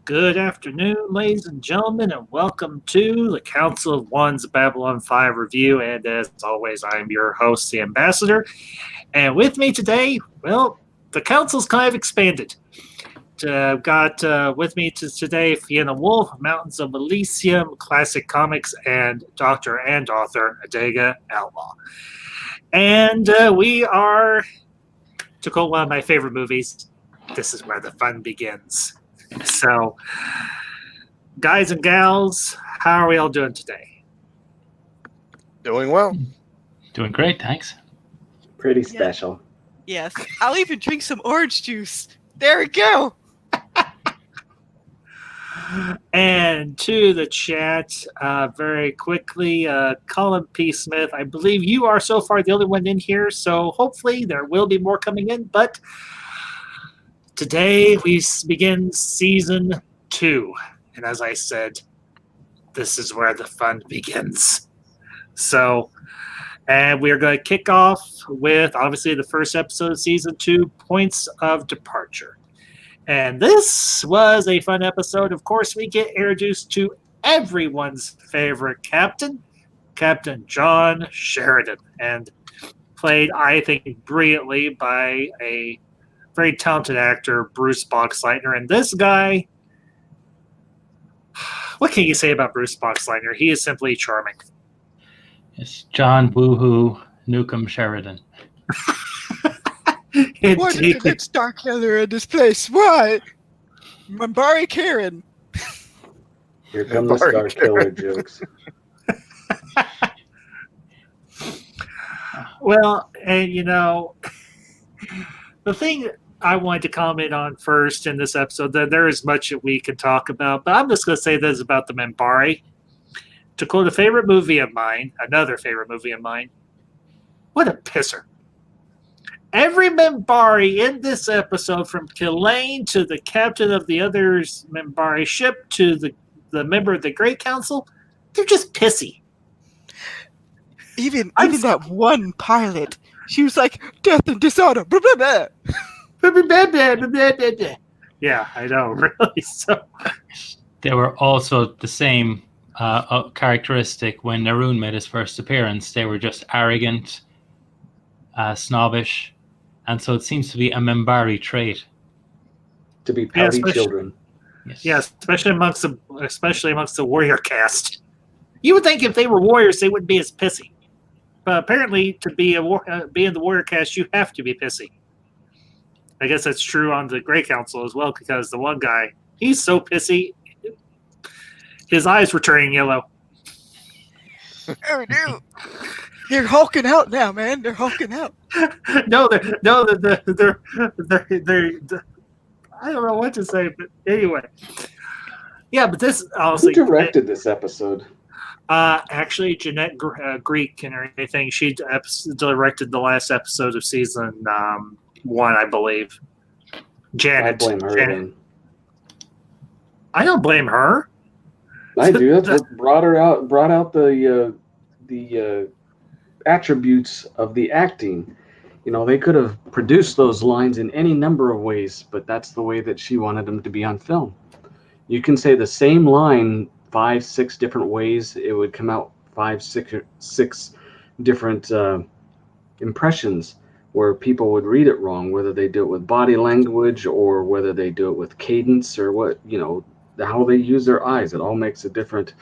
Good afternoon, ladies and gentlemen, and welcome to the Council of One's Babylon 5 review. And as always, I'm your host, the Ambassador. And with me today, well, the Council's kind of expanded. I've got with me today Fiona Wolf, Mountains of Elysium, Classic Comics, and Doctor and author Adega Outlaw. And we are, to quote one of my favorite movies, this is where the fun begins. So, guys and gals, how are we all doing today? Doing well. Doing great, thanks. Pretty special. Yes. I'll even drink some orange juice. There we go. And to the chat, very quickly, Colin P. Smith, I believe you are so far the only one in here, so hopefully there will be more coming in, but today we begin season 2, and as I said, this is where the fun begins. So, and we're going to kick off with obviously the first episode of season 2, Points of Departure. And this was a fun episode. Of course, we get introduced to everyone's favorite captain, Captain John Sheridan, and played, I think, brilliantly by a very talented actor, Bruce Boxleitner. And this guy, what can you say about Bruce Boxleitner? He is simply charming. It's John Woohoo Newcomb Sheridan. Why did you get Starkiller in this place? Why? Mambari Karen. Here come the Star Killer jokes. Well, and you know, the thing I wanted to comment on first in this episode, that there is much that we can talk about, but I'm just going to say this about the Mambari. To quote a favorite movie of mine, another favorite movie of mine, what a pisser. Every Mambari in this episode, from Kilane to the captain of the other Mambari ship to the member of the Great Council, they're just pissy. Even that one pilot, she was like, death and dishonor, blah, blah, blah. Yeah, I know, really. So They were also the same characteristic when Naroon made his first appearance. They were just arrogant, snobbish, and so it seems to be a Mambari trait. To be pouty children. Yes. yeah, especially amongst the warrior cast. You would think if they were warriors, they wouldn't be as pissy. But apparently, to be be in the warrior cast, you have to be pissy. I guess that's true on the Grey Council as well, because the one guy, he's so pissy, his eyes were turning yellow. Oh, no. They're hulking out now, man. They're hulking out. they're I don't know what to say, but anyway. Yeah, but this honestly. Who directed this episode? Actually, Jeanette Greek and everything. She directed the last episode of season 1, I believe. Janet. I blame her. Janet. I don't blame her. I do. That's what brought out the attributes of the acting. You know, they could have produced those lines in any number of ways, but that's the way that she wanted them to be on film. You can say the same line 5, 6 different ways. It would come out 5, 6 different impressions where people would read it wrong, whether they do it with body language or whether they do it with cadence or what, you know, how they use their eyes. It all makes a different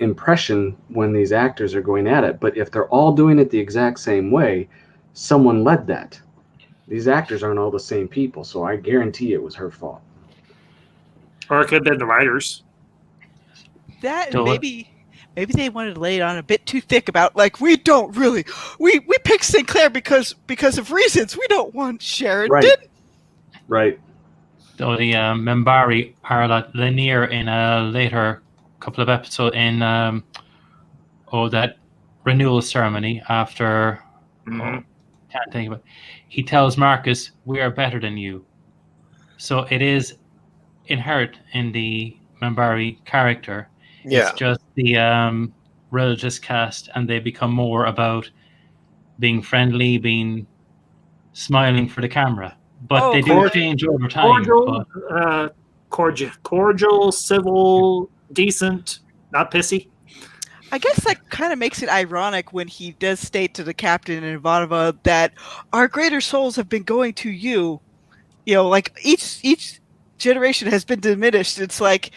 impression when these actors are going at it. But if they're all doing it the exact same way, someone led that. These actors aren't all the same people, so I guarantee it was her fault. Or it could have been the writers. That maybe they wanted to lay it on a bit too thick about, like, we don't really, we picked Sinclair because of reasons. We don't want Sheridan. Right. Though the Mambari are a lot linear in a later couple of episodes in that renewal ceremony after. Can't think of it. He tells Marcus, "We are better than you." So it is inherent in the Mambari character. Yeah. It's just the religious caste, and they become more about being friendly, being smiling for the camera. But they do change over time. Cordial, cordial, civil, decent, not pissy. I guess that kind of makes it ironic when he does state to the captain and Ivanova that our greater souls have been going to you. You know, like each generation has been diminished. It's like,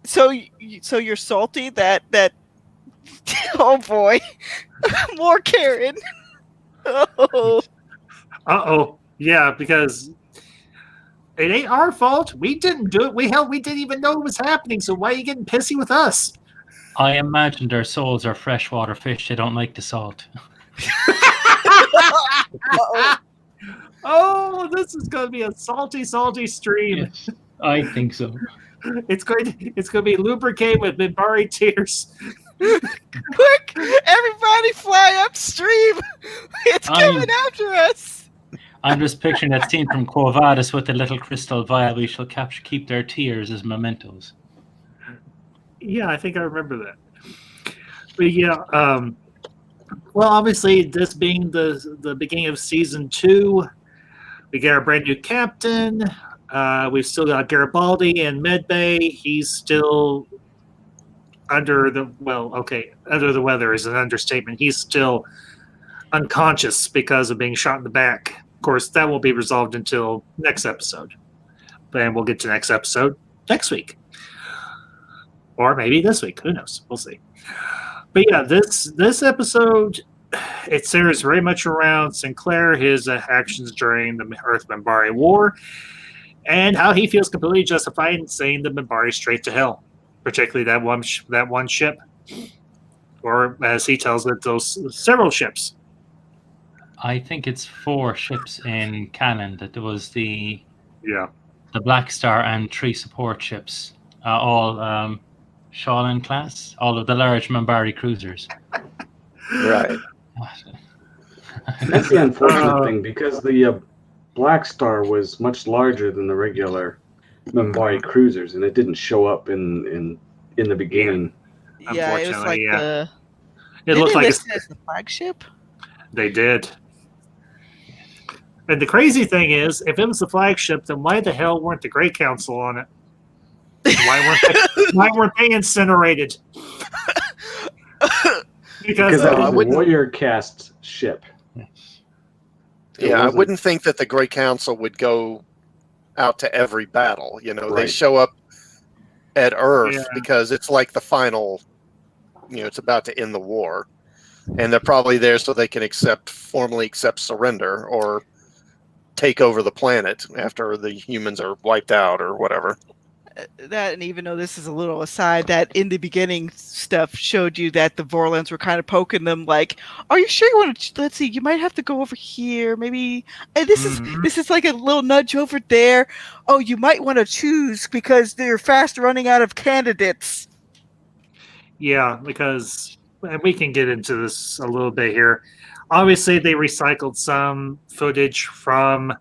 so you're salty that oh boy, more Karen. Oh. Yeah, because it ain't our fault. We didn't do it. We didn't even know it was happening. So why are you getting pissy with us? I imagine their souls are freshwater fish. They don't like the salt. Oh, this is going to be a salty stream. Yes, I think so. It's going to be lubricated with Minbari tears. Quick, everybody fly upstream! It's coming after us. I'm just picturing that scene from Quo Vadis with the little crystal vial. We shall keep their tears as mementos. Yeah, I think I remember that. But yeah, well, obviously, this being the beginning of season 2, we get our brand new captain. We've still got Garibaldi in medbay. He's still under the weather is an understatement. He's still unconscious because of being shot in the back. Of course, that won't be resolved until next episode. And we'll get to next episode next week. Or maybe this week. Who knows? We'll see. But yeah, this episode, it centers very much around Sinclair, his actions during the Earth Minbari War, and how he feels completely justified in sending the Minbari straight to hell, particularly that one ship, or as he tells it, those several ships. I think it's 4 ships in canon. That there was the Black Star and 3 support ships, all Shaolin class, all of the large Minbari cruisers. Right. That's the unfortunate thing, because the Black Star was much larger than the regular Minbari cruisers, and it didn't show up in the beginning. Yeah, it was like the. It looked like as the flagship. They did. And the crazy thing is, if it was the flagship, then why the hell weren't the Great Council on it? Why weren't they incinerated? Because that was a warrior cast ship. Yeah, I wouldn't think that the Great Council would go out to every battle. You know, They show up at Earth because it's like the final, it's about to end the war. And they're probably there so they can formally accept surrender or take over the planet after the humans are wiped out or whatever. That, and even though this is a little aside, that in the beginning stuff showed you that the Vorlons were kind of poking them like, are you sure you want to, let's see, you might have to go over here, maybe, and this is like a little nudge over there. Oh, you might want to choose because they're fast running out of candidates. Yeah, because, and we can get into this a little bit here. Obviously, they recycled some footage from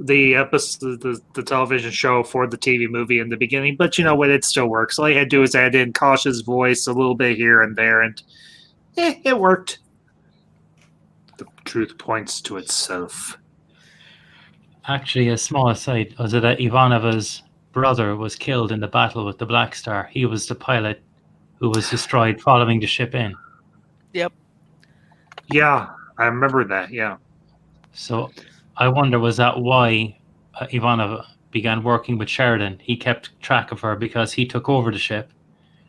the episode, the television show for the TV movie in the beginning, but you know what? It still works. All I had to do is add in Kosh's voice a little bit here and there, and it worked. The truth points to itself. Actually, a small aside was that Ivanova's brother was killed in the battle with the Black Star. He was the pilot who was destroyed following the ship in. Yep. Yeah, I remember that. Yeah. So I wonder, was that why Ivanova began working with Sheridan? He kept track of her because he took over the ship.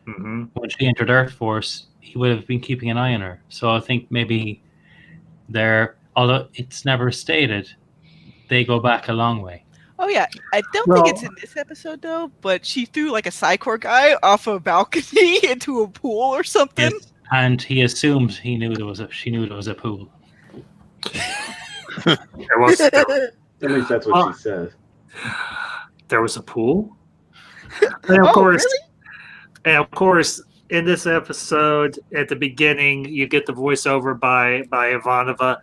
Mm-hmm. When she entered Earth Force, he would have been keeping an eye on her. So I think maybe although it's never stated, they go back a long way. Oh yeah, I don't think it's in this episode though, but she threw like a Psycor guy off a balcony into a pool or something. Yes, and he assumed she knew there was a pool. There was. At least that's what she says. There was a pool, and of course, really? And of course, in this episode, at the beginning, you get the voiceover by Ivanova,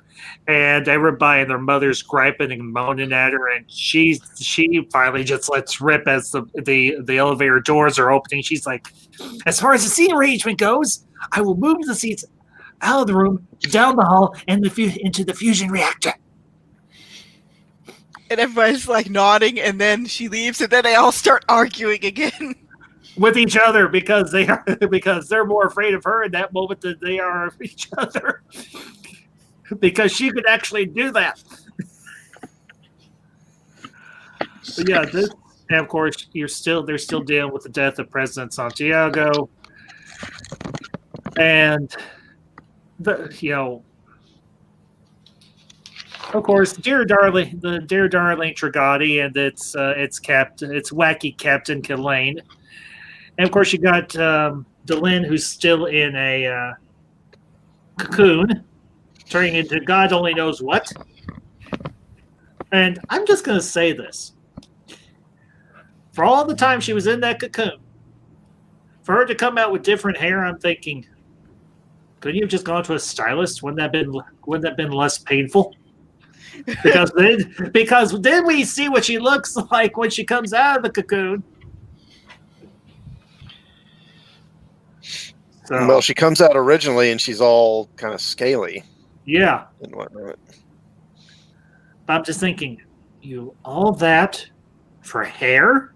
and everybody and their mother's griping and moaning at her, and she finally just lets rip as the elevator doors are opening. She's like, "As far as the seat arrangement goes, I will move the seats out of the room, down the hall, and into the fusion reactor." And everybody's like nodding, and then she leaves, and then they all start arguing again. With each other because they're more afraid of her in that moment than they are of each other. Because she could actually do that. But yeah, and of course they're still dealing with the death of President Santiago. And of course, Dear Darling Trigati, and it's wacky Captain Killane. And of course, you got Delenn, who's still in a cocoon, turning into God only knows what. And I'm just going to say this. For all the time she was in that cocoon, for her to come out with different hair, I'm thinking, couldn't you have just gone to a stylist? Wouldn't that have been less painful? Because then we see what she looks like when she comes out of the cocoon. So, well, she comes out originally and she's all kind of scaly. Yeah. And whatnot. I'm just thinking, all that for hair?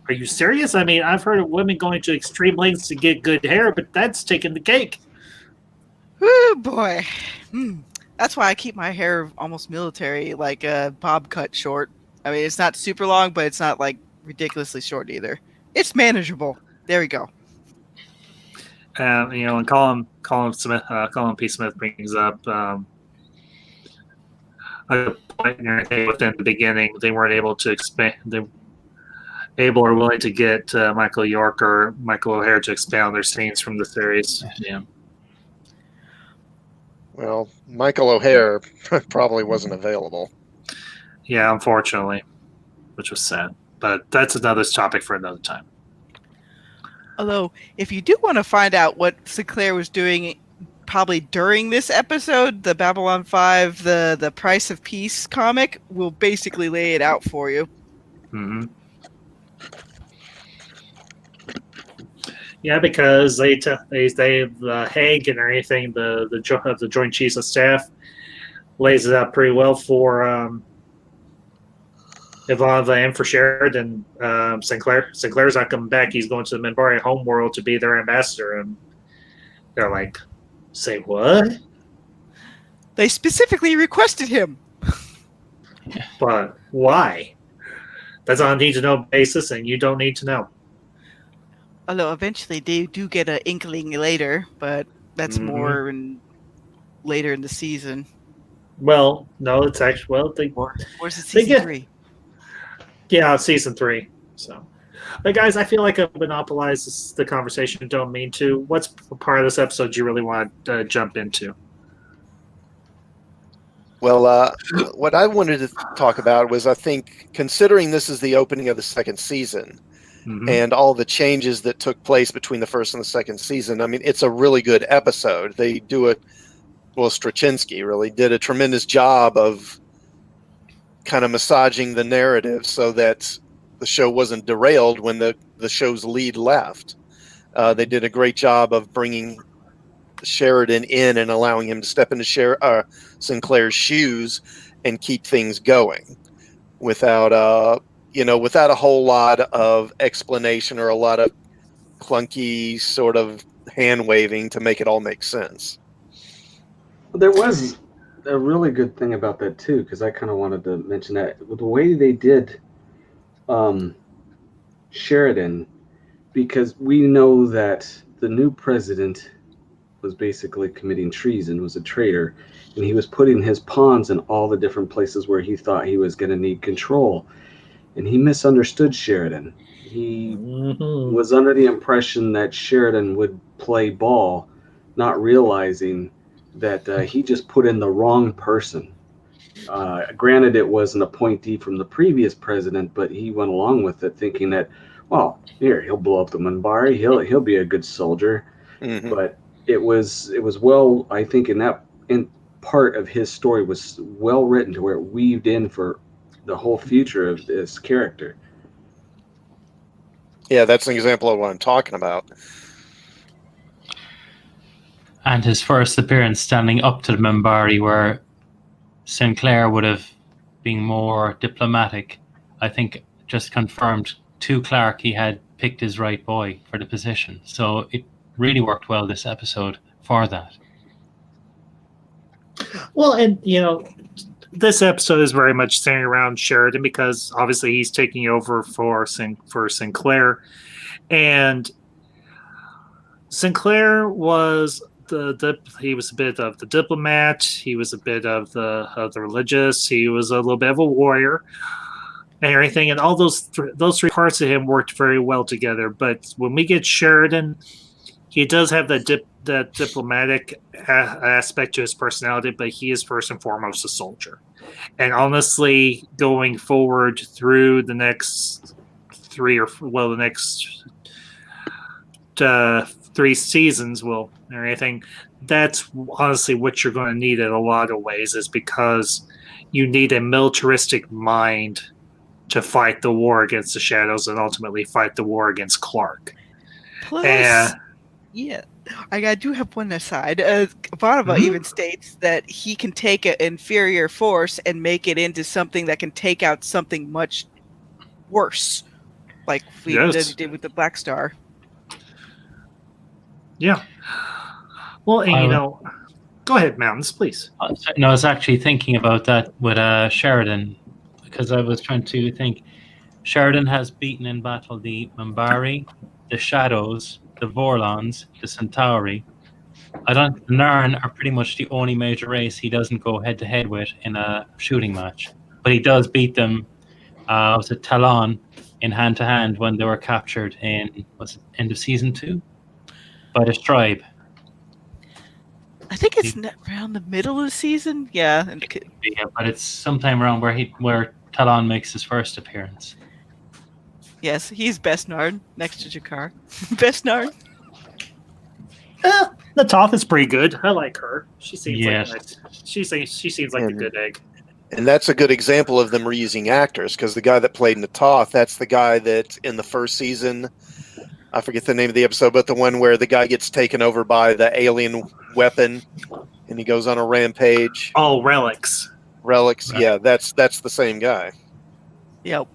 Are you serious? I mean, I've heard of women going to extreme lengths to get good hair, but that's taking the cake. Oh boy. That's why I keep my hair almost military, like a bob cut short. I mean, it's not super long, but it's not like ridiculously short either. It's manageable. There we go. And Colin P. Smith brings up a point within the beginning they weren't able to expand. They able or willing to get Michael York or Michael O'Hare to expand on their scenes from the series. Yeah. Well, Michael O'Hare probably wasn't available. Yeah, unfortunately, which was sad. But that's another topic for another time. Although, if you do want to find out what Sinclair was doing probably during this episode, the Babylon 5, the Price of Peace comic will basically lay it out for you. Mm-hmm. Yeah, because they Haig and everything, the Joint Chiefs of Staff lays it out pretty well for Ivanova and for Sheridan. Sinclair's not coming back. He's going to the Minbari homeworld to be their ambassador, and they're like, "Say what?" They specifically requested him. But why? That's on a need-to-know basis, and you don't need to know. Although eventually they do get an inkling later, but that's more later in the season. Well, no, it's actually where's it season 3? Yeah, season 3. So, but guys, I feel like I've monopolized the conversation. Don't mean to. What's part of this episode you really want to jump into? Well, what I wanted to talk about was, I think, considering this is the opening of the second season, and all the changes that took place between the first and the second season, I mean, it's a really good episode. They do it. Well, Straczynski really did a tremendous job of kind of massaging the narrative so that the show wasn't derailed when the show's lead left. They did a great job of bringing Sheridan in and allowing him to step into Sinclair's shoes and keep things going without a whole lot of explanation or a lot of clunky sort of hand waving to make it all make sense. There was a really good thing about that too, because I kind of wanted to mention that the way they did Sheridan, because we know that the new president was basically committing treason, was a traitor, and he was putting his pawns in all the different places where he thought he was going to need control, and he misunderstood Sheridan. He was under the impression that Sheridan would play ball, not realizing that he just put in the wrong person. Granted, it was an appointee from the previous president, but he went along with it thinking that, well, here, he'll blow up the Minbari, he'll be a good soldier. But it was well, I think in part of his story was well written to where it weaved in for the whole future of this character. Yeah, that's an example of what I'm talking about. And his first appearance standing up to the Minbari, where Sinclair would have being more diplomatic, I think just confirmed to Clark he had picked his right boy for the position. So it really worked well this episode for that. Well, and this episode is very much centered around Sheridan because obviously he's taking over for Sinclair, and Sinclair was he was a bit of the diplomat, he was a bit of the religious, he was a little bit of a warrior and everything, and all those three parts of him worked very well together. But when we get Sheridan, he does have that diplomatic aspect to his personality, but he is first and foremost a soldier. And honestly, going forward through the next the next 3 seasons, or anything, that's honestly what you're going to need in a lot of ways, is because you need a militaristic mind to fight the war against the Shadows and ultimately fight the war against Clark. Plus, I do have one aside. Ivanova even states that he can take an inferior force and make it into something that can take out something much worse, like he did with the Black Star. Yeah. Well, and go ahead, Mountains, please. No, I was actually thinking about that with Sheridan, because I was trying to think. Sheridan has beaten in battle the Minbari, the Shadows, the Vorlons, the Centauri. The Narn are pretty much the only major race he doesn't go head-to-head with in a shooting match. But he does beat them, was it Talon, in hand-to-hand when they were captured in, end of Season 2? By this tribe. I think it's around the middle of the season. Yeah. Yeah, but it's sometime around where Talon makes his first appearance. Yes, he's best Nard next to Jakar. Best Nard. Natoth is pretty good. I like her. She seems she seems like a good egg. And that's a good example of them reusing actors, because the guy that played Natoth, that's the guy that in the first season, I forget the name of the episode, but the one where the guy gets taken over by the alien weapon and he goes on a rampage. Oh, Relics. Relics, right. Yeah, that's the same guy. Yep.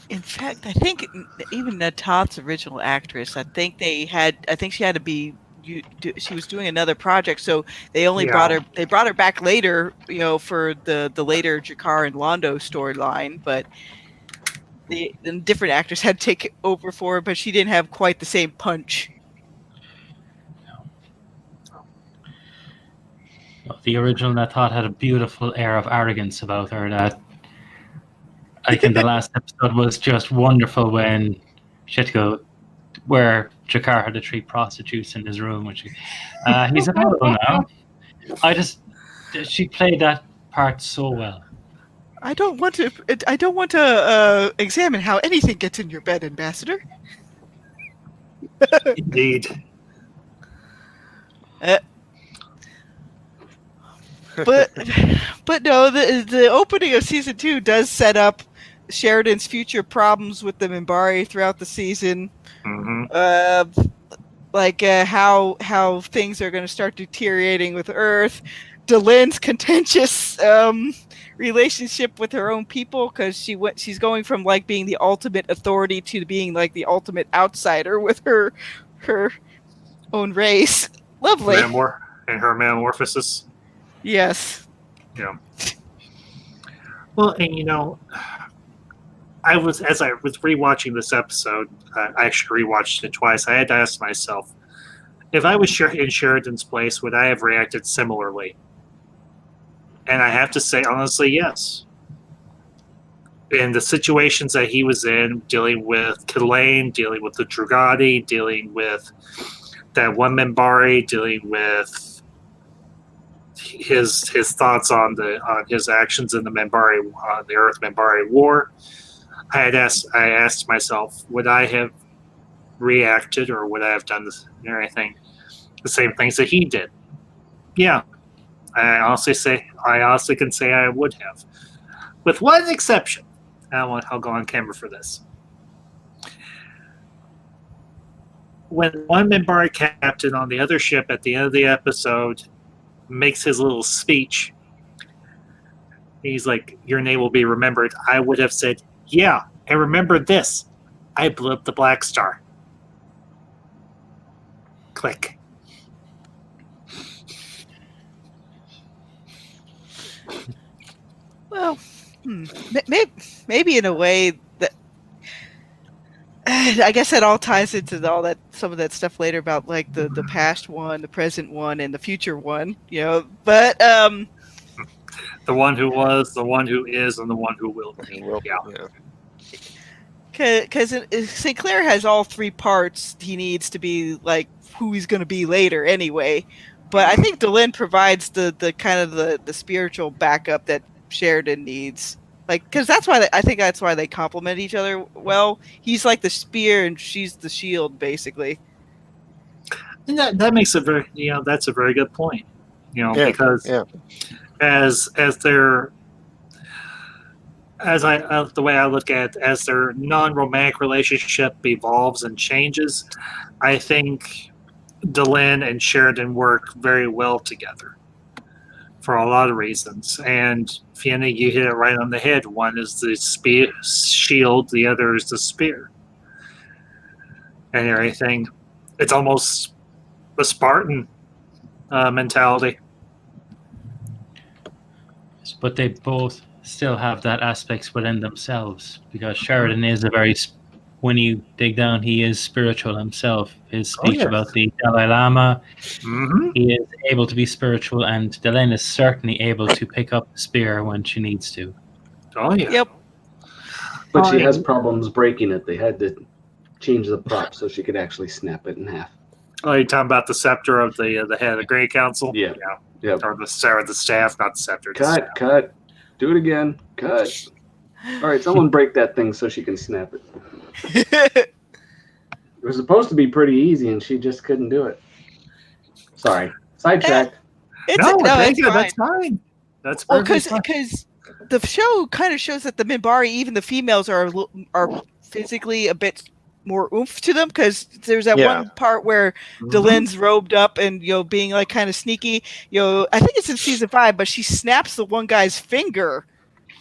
In fact, I think even Natoth's original actress, I think she had to be. She was doing another project, so they only brought her. They brought her back later, for the later Jakar and Londo storyline. But the different actors had to take over for her, but she didn't have quite the same punch. The original Natoth had a beautiful air of arrogance about her that I think the last episode was just wonderful when she had to go where Jakar had to treat prostitutes in his room. Which he's available now. She played that part so well. I don't want to examine how anything gets in your bed, Ambassador. Indeed. But no, the opening of season 2 does set up Sheridan's future problems with the Minbari throughout the season. Mm-hmm. How things are going to start deteriorating with Earth. Delenn's contentious relationship with her own people, because she's going from being the ultimate authority to being the ultimate outsider with her own race. Lovely. And her metamorphosis. Yes. Yeah. Well, and as I was rewatching this episode, I actually rewatched it twice. I had to ask myself, if I was in Sheridan's place, would I have reacted similarly? And I have to say, honestly, yes. In the situations that he was in, dealing with Killane, dealing with the Drugati, dealing with that one Minbari, dealing with his thoughts on his actions in the Earth Minbari War, I asked myself, would I have reacted, or would I have done the same things that he did? Yeah, I honestly can say I would have, with one exception. I'll go on camera for this. When one Minbari captain on the other ship at the end of the episode makes his little speech. He's like, your name will be remembered. I would have said, yeah, and remember this. I blew up the Black Star. Click. Well, maybe in a way that I guess that all ties into some of that stuff later about like the past one, the present one, and the future one. But the one who was, the one who is, and the one who will be. Yeah. Because Sinclair has all three parts he needs to be like who he's going to be later anyway. But I think Delenn provides the kind of the spiritual backup that Sheridan needs. Like, because I think that's why they complement each other well. He's like the spear and she's the shield, basically. And that makes a very, that's a very good point. Because the way I look at it, as their non-romantic relationship evolves and changes, I think Delenn and Sheridan work very well together for a lot of reasons. And Fiona, you hit it right on the head. One is the shield, the other is the spear. And everything. It's almost a Spartan mentality. But they both still have that aspects within themselves, because Sheridan is when you dig down, he is spiritual himself. His speech about the Dalai Lama, he is able to be spiritual, and Delenn is certainly able to pick up the spear when she needs to. Oh, yeah. Yep. But she has problems breaking it. They had to change the prop so she could actually snap it in half. Oh, you're talking about the scepter of the head of the Great Council? Yeah. Yep. Or the staff, not the scepter. Cut. Do it again. Cut. All right, someone break that thing so she can snap it. It was supposed to be pretty easy, and she just couldn't do it. Sorry. Sidetracked. That's fine. That's because the show kind of shows that the Minbari, even the females, are physically a bit more oomph to them, because there's that one part where Delenn's robed up and being like kind of sneaky. I think it's in season 5, but she snaps the one guy's finger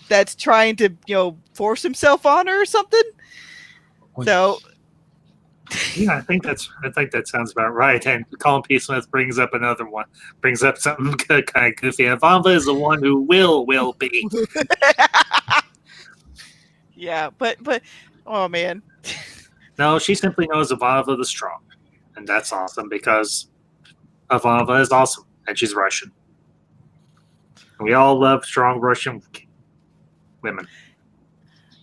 that's trying to force himself on her or something. So yeah, I think that sounds about right. And Colin P. Smith brings up another one, brings up something kind of goofy. Ivanova is the one who will be. Yeah, but oh man. No, she simply knows Ivanova the Strong. And that's awesome, because Ivanova is awesome, and she's Russian. And we all love strong Russian women.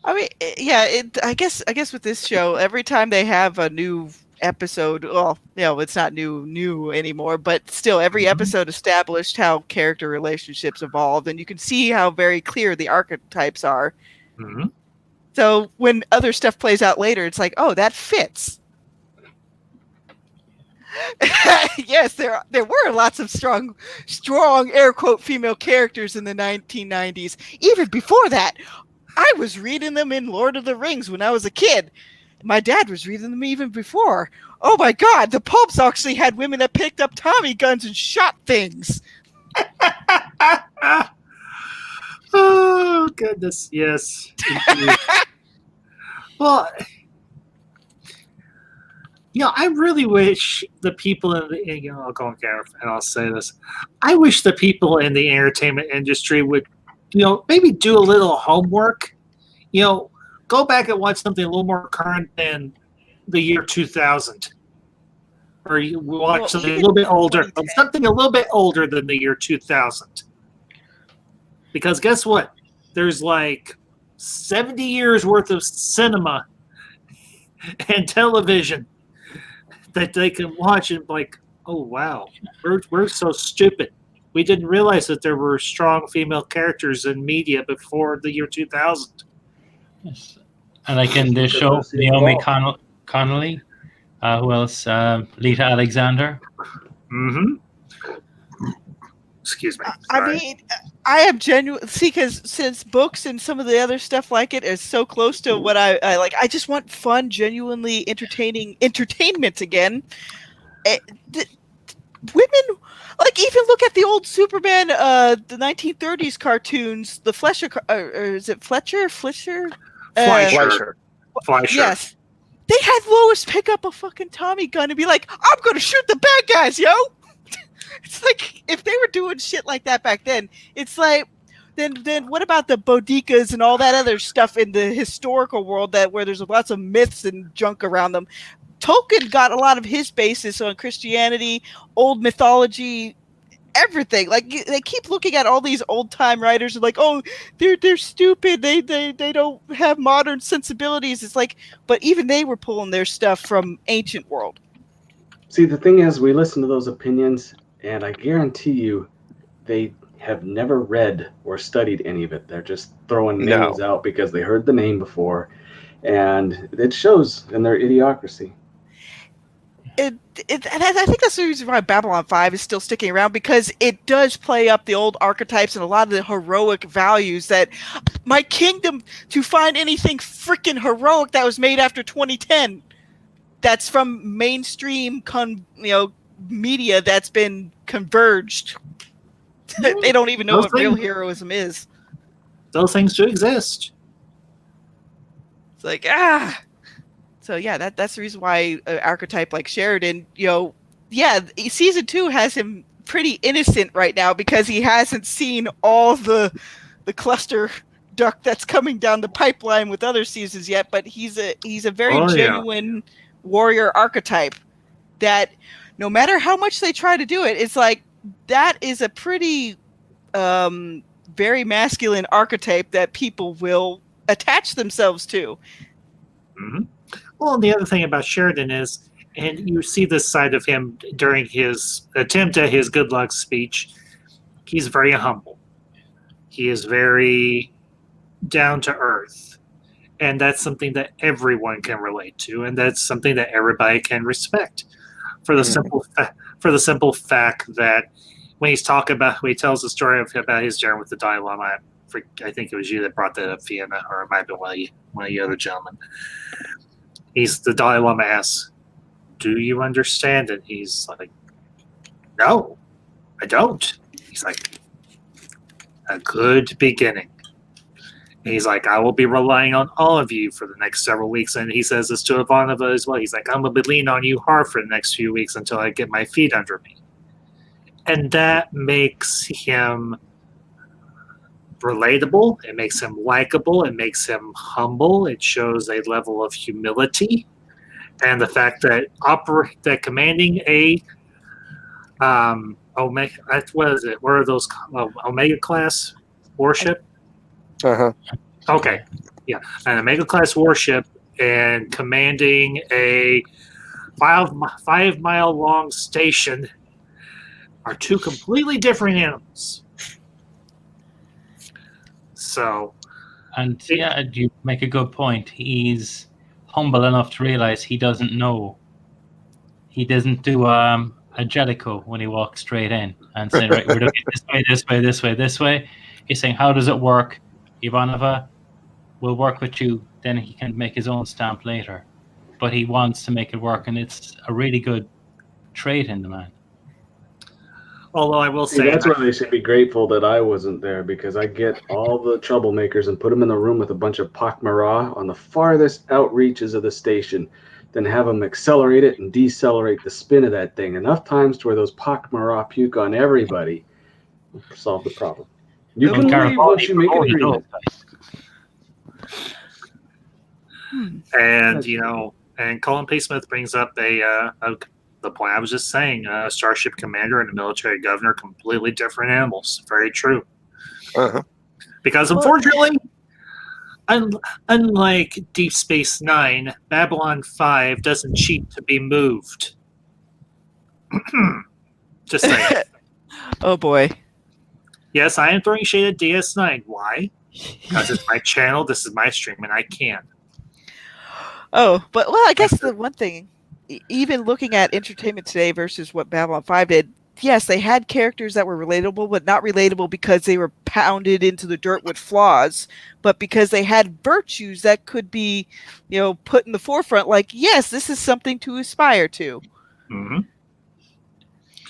I mean, yeah, I guess with this show, every time they have a new episode, well, it's not new anymore, but still every episode established how character relationships evolved, and you can see how very clear the archetypes are. Mm-hmm. So when other stuff plays out later, it's like, oh, that fits. Yes, there were lots of strong air quote female characters in the 1990s. Even before that, I was reading them in Lord of the Rings when I was a kid. My dad was reading them even before. Oh my God, the pulps actually had women that picked up Tommy guns and shot things. Oh goodness, yes. Well, I really wish the people in the, I'll go on camera and I'll say this. I wish the people in the entertainment industry would, maybe do a little homework. Go back and watch something a little more current than the year 2000. Or you watch something a little bit older, something a little bit older than the year 2000. Because guess what? There's like 70 years worth of cinema and television that they can watch and be like, oh wow, we're so stupid. We didn't realize that there were strong female characters in media before the year 2000. Yes. And like in this show, Naomi Connolly, who else? Lita Alexander. Mm-hmm. Excuse me. I mean, I am genuine. See, because since books and some of the other stuff like it is so close to what I like, I just want fun, genuinely entertainment again. Women, like even even look at the old Superman, the 1930s cartoons, the Fleischer, or is it Fletcher? Fleischer? Fleischer. Yes. They had Lois pick up a fucking Tommy gun and be like, I'm going to shoot the bad guys, yo! It's like, if they were doing shit like that back then, it's like, then what about the bodegas and all that other stuff in the historical world where there's lots of myths and junk around them? Tolkien got a lot of his basis on Christianity, old mythology, everything. Like, they keep looking at all these old time writers and like, oh, they're stupid. They don't have modern sensibilities. It's like, but even they were pulling their stuff from ancient world. See, the thing is, we listen to those opinions, and I guarantee you, they have never read or studied any of it. They're just throwing names out because they heard the name before, and it shows in their idiocracy. And I think that's the reason why Babylon 5 is still sticking around, because it does play up the old archetypes and a lot of the heroic values that my kingdom, to find anything freaking heroic that was made after 2010 that's from mainstream media that's been converged. They don't even know what real heroism is. Those things do exist. It's like, So yeah, that's the reason why an archetype like Sheridan, season 2 has him pretty innocent right now because he hasn't seen all the cluster duck that's coming down the pipeline with other seasons yet. But he's a very genuine warrior archetype that no matter how much they try to do it, it's like that is a pretty very masculine archetype that people will attach themselves to. Mm-hmm. Well, the other thing about Sheridan is, and you see this side of him during his attempt at his good luck speech, he's very humble. He is very down to earth. And that's something that everyone can relate to, and that's something that everybody can respect. For the simple fact that when he tells the story about his journey with the Dalai Lama, I think it was you that brought that up, Fiona, or it might have been one of the other gentlemen. The Dalai Lama asks, "Do you understand it?" He's like, "No, I don't." He's like, "A good beginning." And he's like, "I will be relying on all of you for the next several weeks." And he says this to Ivanova as well. He's like, "I'm going to be leaning on you hard for the next few weeks until I get my feet under me." And that makes him relatable. It makes him likable. It makes him humble. It shows a level of humility. And the fact that commanding a Omega, what is it? What are those Omega class warship? Okay, yeah, an Omega class warship and commanding a 5 mile long station are two completely different animals. So, and you make a good point. He's humble enough to realize he doesn't know. He doesn't do a Jellicoe when he walks straight in and say, "Right, we're doing it this way." He's saying, "How does it work, Ivanova? We'll work with you." Then he can make his own stamp later, but he wants to make it work, and it's a really good trait in the man. Although I will say, that's why they should be grateful that I wasn't there, because I get all the troublemakers and put them in the room with a bunch of Pakmara on the farthest outreaches of the station, then have them accelerate it and decelerate the spin of that thing enough times to where those Pakmara puke on everybody. Solve the problem. You can leave once you make an agreement. And and Colin P. Smith brings up the point I was just saying. A starship commander and a military governor, completely different animals. Very true. Because unfortunately, unlike Deep Space Nine, Babylon 5 doesn't cheat to be moved. Just saying. Oh boy. Yes, I am throwing shade at DS9. Why? Because it's my channel, this is my stream, and I can. Oh, but I guess the one thing, even looking at Entertainment Today versus what Babylon 5 did, yes, they had characters that were relatable, but not relatable because they were pounded into the dirt with flaws, but because they had virtues that could be, put in the forefront. Like, yes, this is something to aspire to. Mm-hmm.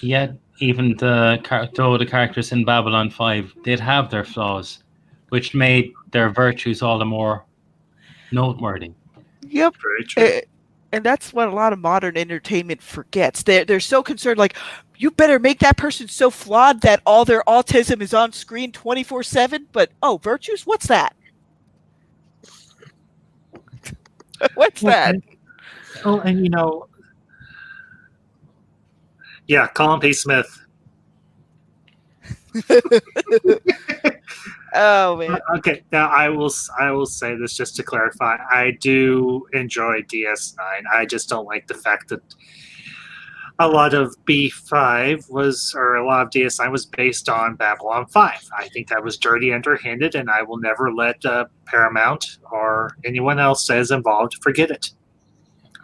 Yet, even though the characters in Babylon 5 did have their flaws, which made their virtues all the more noteworthy. Yep. Very true. And that's what a lot of modern entertainment forgets. They're so concerned, like, you better make that person so flawed that all their autism is on screen 24/7. But virtues? What's that? What's that? Oh, and yeah, Colin P. Smith. Oh man. Okay, now I will say this just to clarify. I do enjoy DS9. I just don't like the fact that a lot of B5 or a lot of DS9 was based on Babylon 5. I think that was dirty, underhanded, and I will never let Paramount or anyone else that is involved forget it.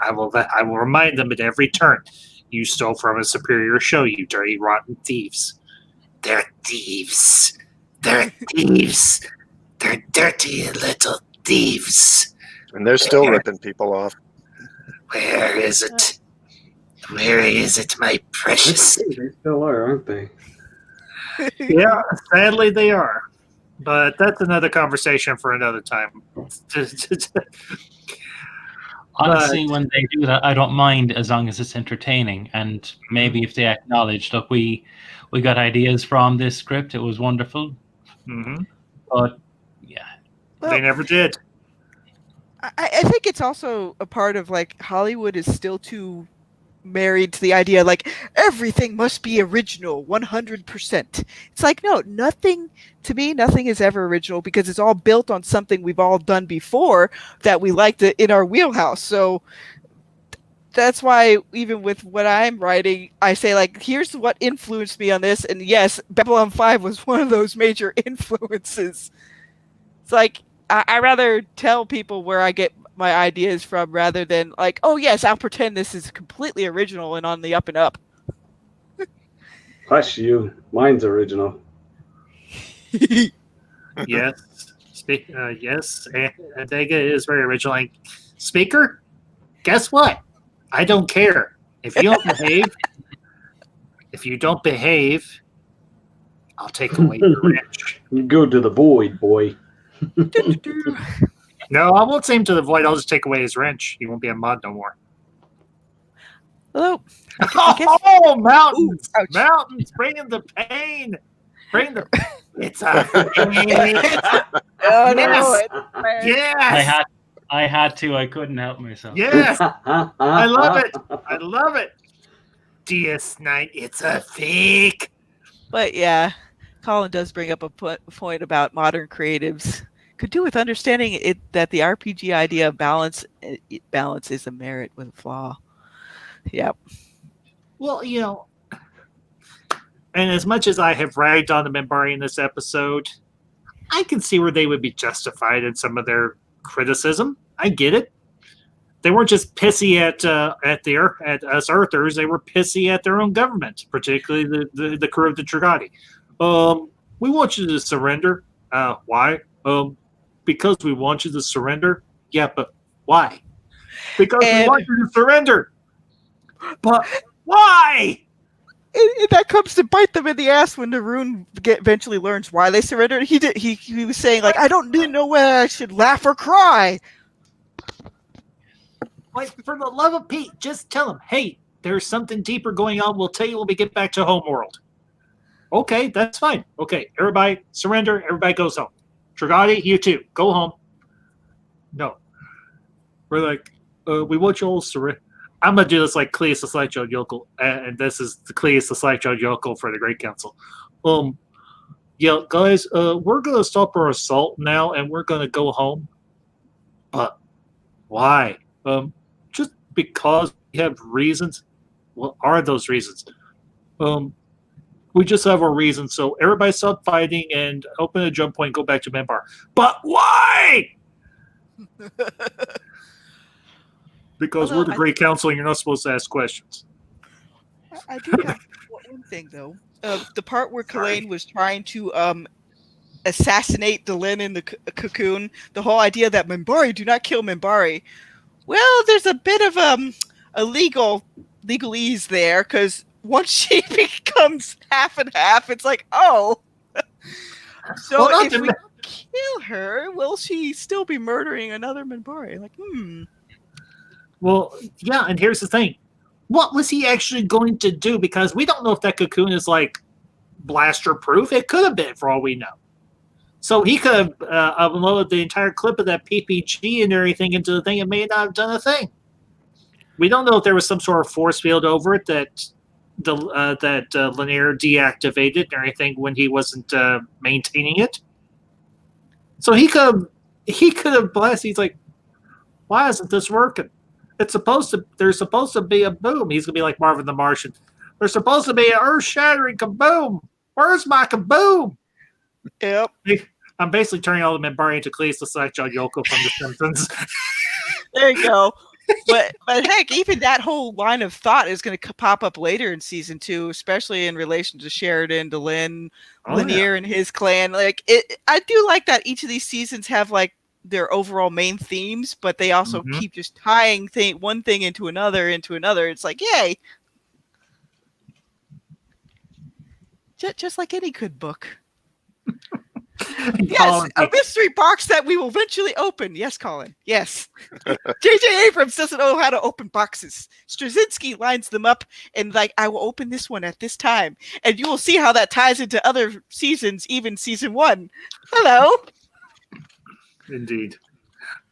I will remind them at every turn. You stole from a superior show, you dirty, rotten thieves. They're thieves. They're thieves. They're dirty little thieves. And they're still ripping people off. Where is it? Where is it, my precious? They still are, aren't they? Yeah, sadly they are. But that's another conversation for another time. Honestly, when they do that, I don't mind as long as it's entertaining. And maybe if they acknowledge, look, we got ideas from this script, it was wonderful. Mm-hmm. But yeah, they never did. I think it's also a part of, like, Hollywood is still too married to the idea, like, everything must be original 100%. It's like, no, nothing is ever original, because it's all built on something we've all done before that we liked in our wheelhouse. So that's why even with what I'm writing, I say, like, here's what influenced me on this, and yes, Babylon 5 was one of those major influences. It's like, I rather tell people where I get my ideas from rather than, like, oh yes, I'll pretend this is completely original and on the up and up. Hush you. Mine's original. Yes. Yes, Adega is very original. Like, Speaker, guess what? I don't care. If you don't behave, I'll take away your wrench. Go to the void, boy. No, I won't send him to the void. I'll just take away his wrench. He won't be a mod no more. Hello. Oh, mountains! Ooh, Mountains! Bringing the pain! It's a pain! Oh, Yes! no. Yes! I had to. I couldn't help myself. Yes! I love it! I love it! DS9, it's a fake! But yeah, Colin does bring up a point about modern creatives could do with understanding it that the RPG idea of balance is a merit with a flaw. Yep. Well, and as much as I have ragged on the Minbari in this episode, I can see where they would be justified in some of their criticism. I get it. They weren't just pissy at us Earthers. They were pissy at their own government, particularly the crew of the Trigati. We want you to surrender. Why? Because we want you to surrender. Yeah, but why? Because we want you to surrender. But why? And that comes to bite them in the ass when Naroon eventually learns why they surrendered. He was saying, like, I don't even know whether I should laugh or cry. Like, for the love of Pete, just tell him, hey, there's something deeper going on. We'll tell you when we get back to homeworld. Okay, that's fine. Okay, everybody surrender. Everybody goes home. Trigati, you too. Go home. No. We're like, we want you all to surrender. I'm going to do this like Cleus the Slight-Jawed Yokel, and this is the Cleus the Slight-Jawed Yokel for the Great Council. Yeah, guys, we're going to stop our assault now, and we're going to go home. But why? Just because we have reasons. What are those reasons? We just have our reasons. So everybody stop fighting and open a jump point, go back to Minbar. But why? Because we're the Great Council and you're not supposed to ask questions. I do have one thing, though. The part where Kalain was trying to assassinate Delenn in the cocoon, the whole idea that Minbari do not kill Minbari. Well, there's a bit of a legalese there, because once she becomes half and half, it's like, oh. So if we kill her, will she still be murdering another Minbari? Like, Well, yeah, and here's the thing. What was he actually going to do? Because we don't know if that cocoon is like blaster proof. It could have been, for all we know. So he could have uploaded the entire clip of that PPG and everything into the thing and may not have done a thing. We don't know if there was some sort of force field over it that Lanier deactivated and everything when he wasn't maintaining it. So he could have blasted. He's like, why isn't this working? There's supposed to be a boom. He's gonna be like Marvin the Martian. There's supposed to be an earth-shattering kaboom. Where's my kaboom? Yep. I'm basically turning all the Minbari into Cletus like John Yoko from The Simpsons. There you go. But heck, even that whole line of thought is going to pop up later in season 2, especially in relation to Sheridan, Lanier, and his clan. Like I do like that each of these seasons have like their overall main themes, but they also keep just tying one thing into another. It's like, yay! Just like any good book. Yes, a mystery box that we will eventually open. Yes, Colin. Yes. J.J. Abrams doesn't know how to open boxes. Straczynski lines them up and like, I will open this one at this time. And you will see how that ties into other seasons, even season 1. Hello. Indeed.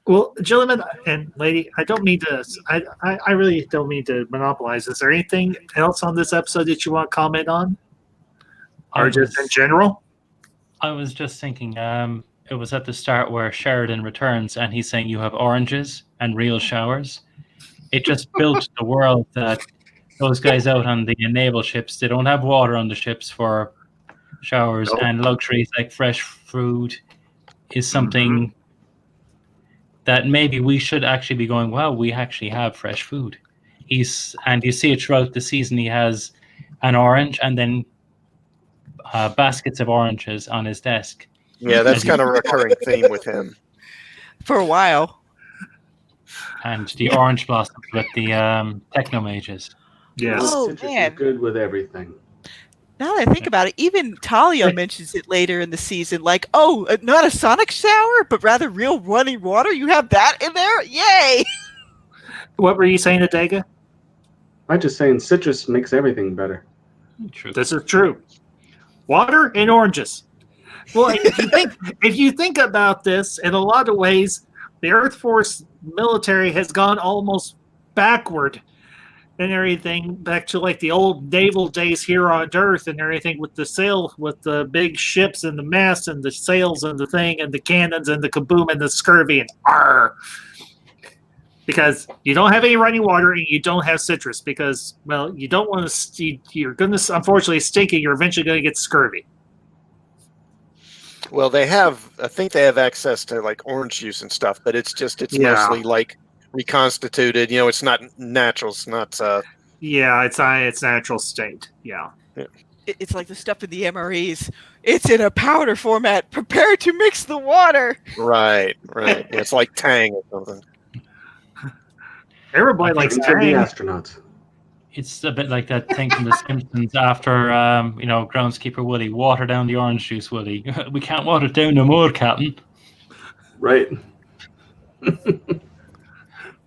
Well, gentlemen and lady, I don't mean to. I really don't mean to monopolize. Is there anything else on this episode that you want to comment on, or just in general? I was just thinking. It was at the start where Sheridan returns and he's saying you have oranges and real showers. It just built the world that those guys out on the naval ships, they don't have water on the ships for showers, and luxuries like fresh food is something that maybe we should actually be going, wow, we actually have fresh food. And you see it throughout the season. He has an orange and then baskets of oranges on his desk. Yeah, that's kind of a recurring theme with him. For a while. And the orange blossoms with the techno mages. Yes. Oh, man. Good with everything. Now that I think about it, even Talia mentions it later in the season, like, oh, not a sonic shower, but rather real running water? You have that in there? Yay! What were you saying, Adega? I'm just saying citrus makes everything better. True. This is true. Water and oranges. Well, if you think about this, in a lot of ways, the Earth Force military has gone almost backward and everything, back to like the old naval days here on Earth and everything, with the big ships and the masts and the sails and the thing and the cannons and the kaboom and the scurvy and arr. Because you don't have any running water and you don't have citrus because, well, you don't want to. You're going to, unfortunately, stinking. You're eventually going to get scurvy. Well, I think they have access to like orange juice and stuff, but it's mostly like reconstituted. It's not natural. It's not. Yeah, it's not its natural state. Yeah. It's like the stuff in the MREs. It's in a powder format. Prepare to mix the water. Right. Yeah, it's like Tang or something. Everybody likes the Tang. astronauts. It's a bit like that thing from The Simpsons after, groundskeeper Woody, water down the orange juice, Woody. We can't water it down no more, Captain. Right.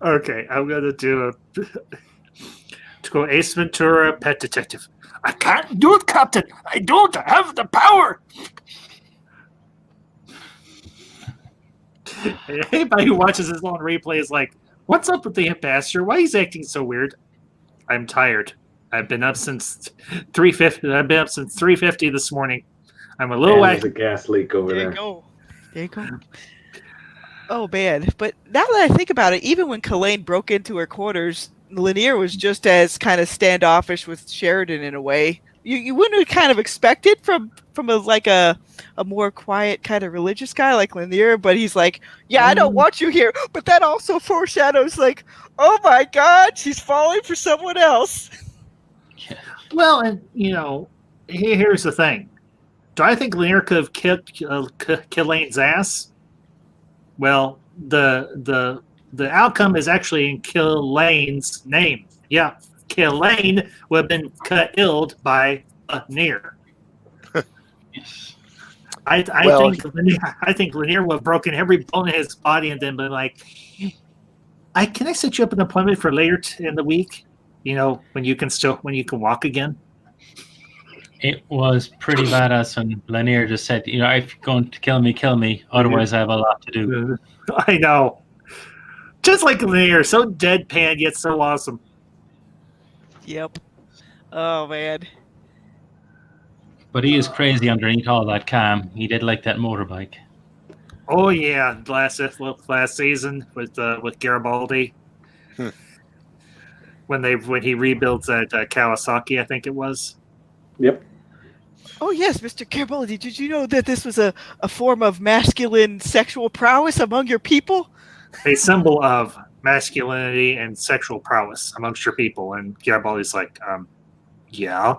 Okay, I'm going to do to go Ace Ventura, Pet Detective. I can't do it, Captain. I don't have the power. Anybody who watches this on replay is like, what's up with the ambassador? Why he's acting so weird? I'm tired. I've been up since 3:50. I've been up since 3:50 this morning. I'm a little There's a gas leak over there. There you go. Oh, man. But now that I think about it, even when Kalaine broke into her quarters, Lanier was just as kind of standoffish with Sheridan in a way. You wouldn't have kind of expected from a more quiet kind of religious guy like Lanier, but he's like, yeah, I don't want you here. But that also foreshadows like, oh my God, she's falling for someone else. Yeah. Well, and here's the thing. Do I think Lanier could have kicked Kalaine's ass? Well, the outcome is actually in Kalaine's name. Yeah, Kelaine would have been cut ill by Lanier. Yes. I think Lanier would have broken every bone in his body and then been like, can I set you up an appointment for later in the week? When you can walk again. It was pretty badass when Lanier just said, if you're going to kill me, kill me. Otherwise, I have a lot to do. I know. Just like Lanier, so deadpan yet so awesome. Yep. Oh, man. But he is crazy underneath all that calm. He did like that motorbike. Oh yeah, last season with Garibaldi, when he rebuilds that Kawasaki, I think it was. Yep. Oh yes, Mr. Garibaldi, did you know that this was a form of masculine sexual prowess among your people? A symbol of masculinity and sexual prowess amongst your people. And Garibaldi's like, yeah.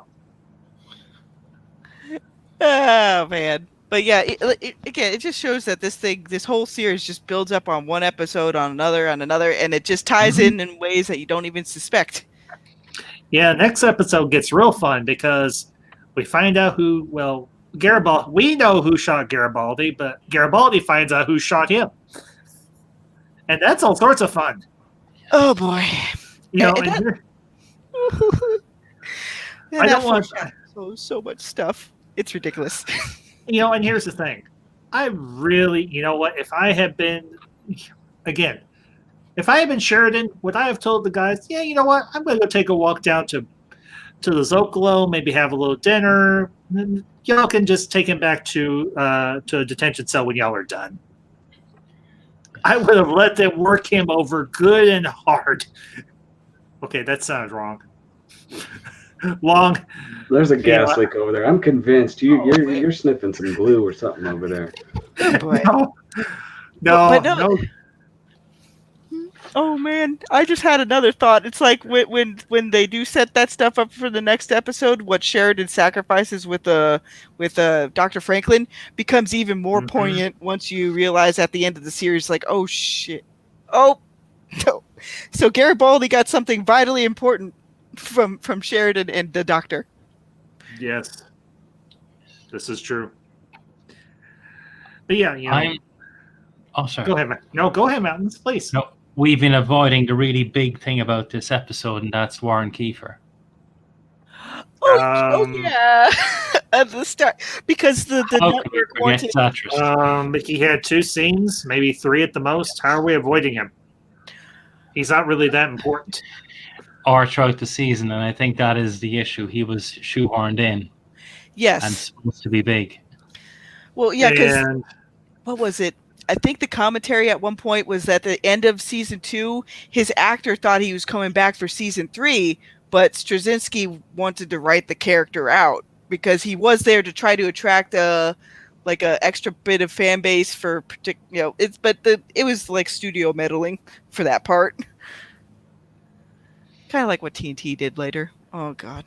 Oh man. But yeah, it just shows that this whole series just builds up on one episode, on another, and it just ties in ways that you don't even suspect. Yeah, next episode gets real fun because we find out Garibaldi. We know who shot Garibaldi, but Garibaldi finds out who shot him, and that's all sorts of fun. Oh boy! I don't want so much stuff. It's ridiculous. And here's the thing. I really, if I had been Sheridan, would I have told the guys, yeah, you know what, I'm going to go take a walk down to the Zocalo, maybe have a little dinner, and y'all can just take him back to a detention cell when y'all are done. I would have let them work him over good and hard. Okay, that sounds wrong. Long. There's a gas leak over there. I'm convinced you're sniffing some glue or something over there. Oh, boy. No. Oh man, I just had another thought. It's like when they do set that stuff up for the next episode, what Sheridan sacrifices with Dr. Franklin becomes even more poignant once you realize at the end of the series, like, oh shit, oh no. So Garibaldi got something vitally important from Sheridan and the Doctor. Yes, this is true. But yeah, Oh, sorry. Go ahead, man. No, go ahead, Mountains, please. No, we've been avoiding the really big thing about this episode, and that's Warren Kiefer. Oh yeah, at the start, because the network wanted. But he had 2 scenes, maybe 3 at the most. How are we avoiding him? He's not really that important. Or throughout the season, and I think that is the issue. He was shoehorned in. Yes. And supposed to be big. Well, yeah, because what was it? I think the commentary at one point was that the end of season 2, his actor thought he was coming back for season 3, but Straczynski wanted to write the character out because he was there to try to attract a extra bit of fan base for it was like studio meddling for that part. Kind of like what TNT did later. Oh God,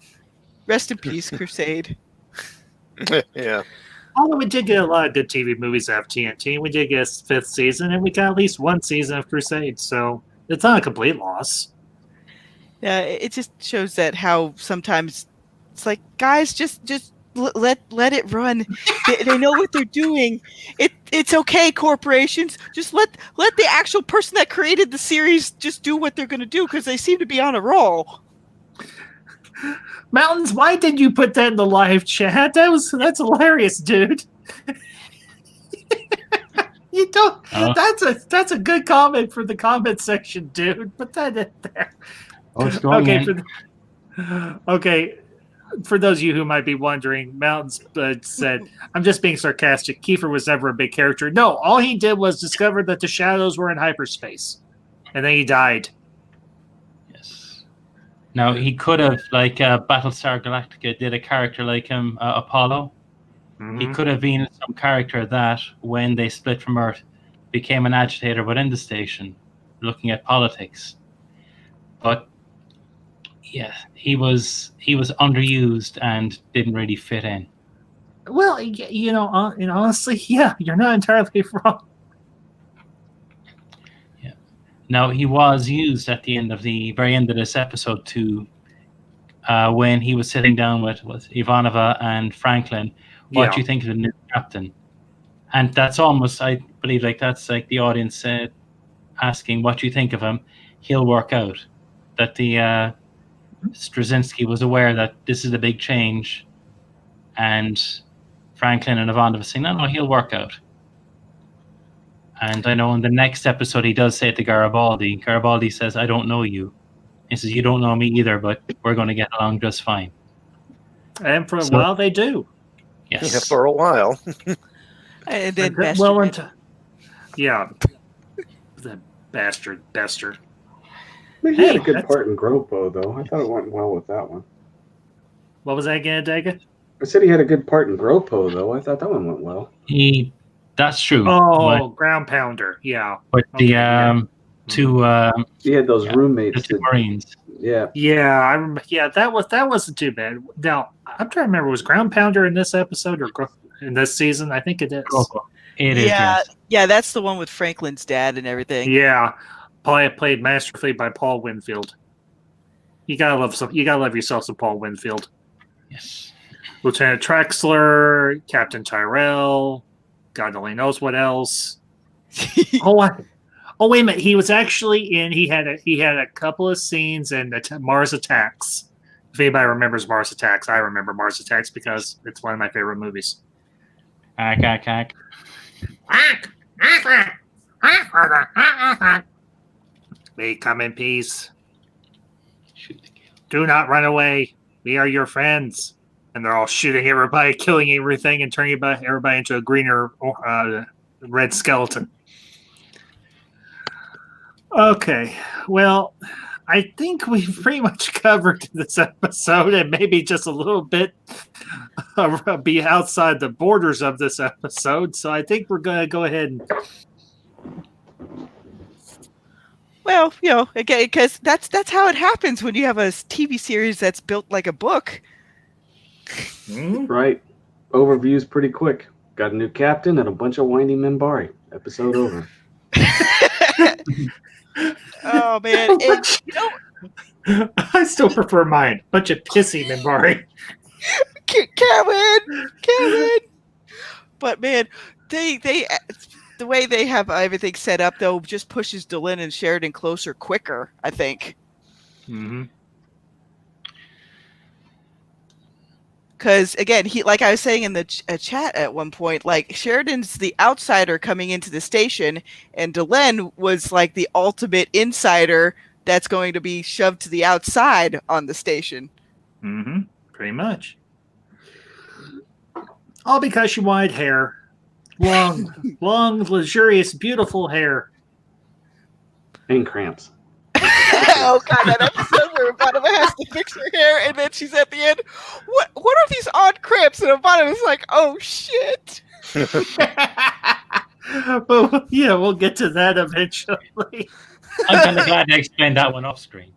rest in peace, Crusade. Yeah. Although we did get a lot of good TV movies out of TNT, we did get a 5th season, and we got at least 1 season of Crusade, so it's not a complete loss. Yeah, it just shows that how sometimes it's like, guys, just let it run. They know what they're doing. It's okay, corporations. Just let the actual person that created the series just do what they're going to do because they seem to be on a roll. Mountains, why did you put that in the live chat? That's hilarious, dude. You don't. That's a good comment for the comment section, dude. Put that in there. Okay. For those of you who might be wondering, Mountains said, I'm just being sarcastic. Kiefer was never a big character. No, all he did was discover that the shadows were in hyperspace. And then he died. Yes. Now, he could have, like Battlestar Galactica did a character like him, Apollo. Mm-hmm. He could have been some character that, when they split from Earth, became an agitator within the station, looking at politics. But yeah, he was underused and didn't really fit in. Well, and honestly, yeah, you're not entirely wrong. Yeah. Now, he was used at the very end of this episode to when he was sitting down with Ivanova and Franklin, what do you think of the new captain? And that's almost, I believe, like that's like the audience asking, what do you think of him? He'll work out. That the Straczynski was aware that this is a big change, and Franklin and Ivanova saying, no, he'll work out. And I know in the next episode he does say it to Garibaldi. Garibaldi says, I don't know you. He says, you don't know me either, but we're going to get along just fine. And for a while they do. Yes. Yeah, for a while. And then the bastard Bester. He had a good part in Gropo, though. I thought it went well with that one. What was that again, Dega? I said he had a good part in Gropo, though. I thought that one went well. That's true. Oh, Ground Pounder. Yeah. But he had those roommates. The Marines. Yeah. Yeah, I remember. Yeah, that wasn't too bad. Now I'm trying to remember, was Ground Pounder in this episode or in this season? I think it is. It is. Yes. Yeah, that's the one with Franklin's dad and everything. Yeah, played masterfully by Paul Winfield. You gotta love yourself some Paul Winfield. Yes. Lieutenant Trexler, Captain Tyrell, God only knows what else. Oh, wait a minute. He was actually in. He had a couple of scenes in Mars Attacks. If anybody remembers Mars Attacks, I remember Mars Attacks because it's one of my favorite movies. May come in peace. Do not run away. We are your friends. And they're all shooting everybody, killing everything, and turning everybody into a greener, red skeleton. Okay, well, I think we've pretty much covered this episode, and maybe just a little bit be outside the borders of this episode. So I think we're going to go ahead and. Well, again, because that's how it happens when you have a TV series that's built like a book. Right. Overview's pretty quick. Got a new captain and a bunch of whiny Minbari. Episode over. Oh man, I still prefer mine. Bunch of pissy Minbari. Kevin. But man, they the way they have everything set up though just pushes Delenn and Sheridan closer quicker, I think. Mm-hmm. Because again, like I was saying in the chat at one point, like Sheridan's the outsider coming into the station, and Delenn was like the ultimate insider that's going to be shoved to the outside on the station. Mm-hmm. Pretty much. All because she wanted hair, long, luxurious, beautiful hair, and cramps. Oh god, that episode where Ivanova has to fix her hair, and then she's at the end. What are these odd cramps? And Ivanova's like, "Oh shit." But yeah, we'll get to that eventually. I'm kind of glad they explained that one off screen.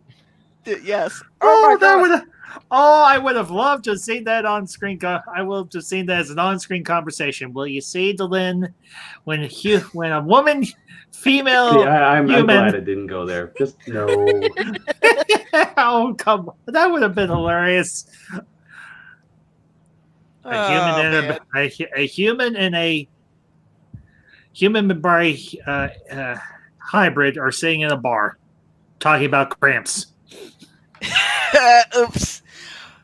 Yes. I would have loved to have seen that on screen. I would have just seen that as an on-screen conversation. Will you see, Delenn, when a woman, female, I'm glad it didn't go there. Just no. Oh come on, that would have been hilarious. A human and a human Minbari hybrid are sitting in a bar talking about cramps. Oops.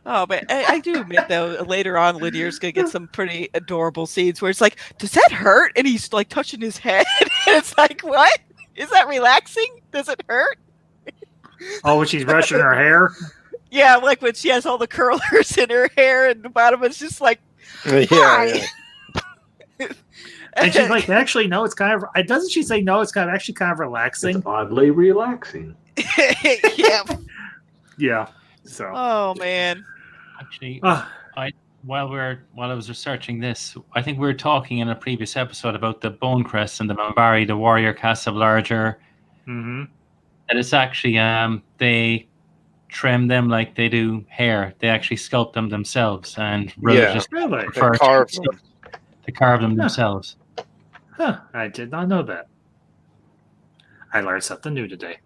Oh, but I do admit though, later on, Lanier's gonna get some pretty adorable scenes where it's like, "Does that hurt?" And he's like touching his head, and it's like, "What? Is that relaxing? Does it hurt?" Oh, when she's brushing her hair. Yeah, like when she has all the curlers in her hair, and the bottom is just like, Yeah. And she's like, "Actually, no, it's kind of." Doesn't she say no? It's kind of relaxing. It's oddly relaxing. Yeah. Yeah. So. Oh man. Actually, while I was researching this, I think we were talking in a previous episode about the bone crests and the Minbari, the warrior caste of larger. Mm-hmm. And it's actually they trim them like they do hair. They actually sculpt them themselves, and religious really? They carve them themselves. Huh, I did not know that. I learned something new today.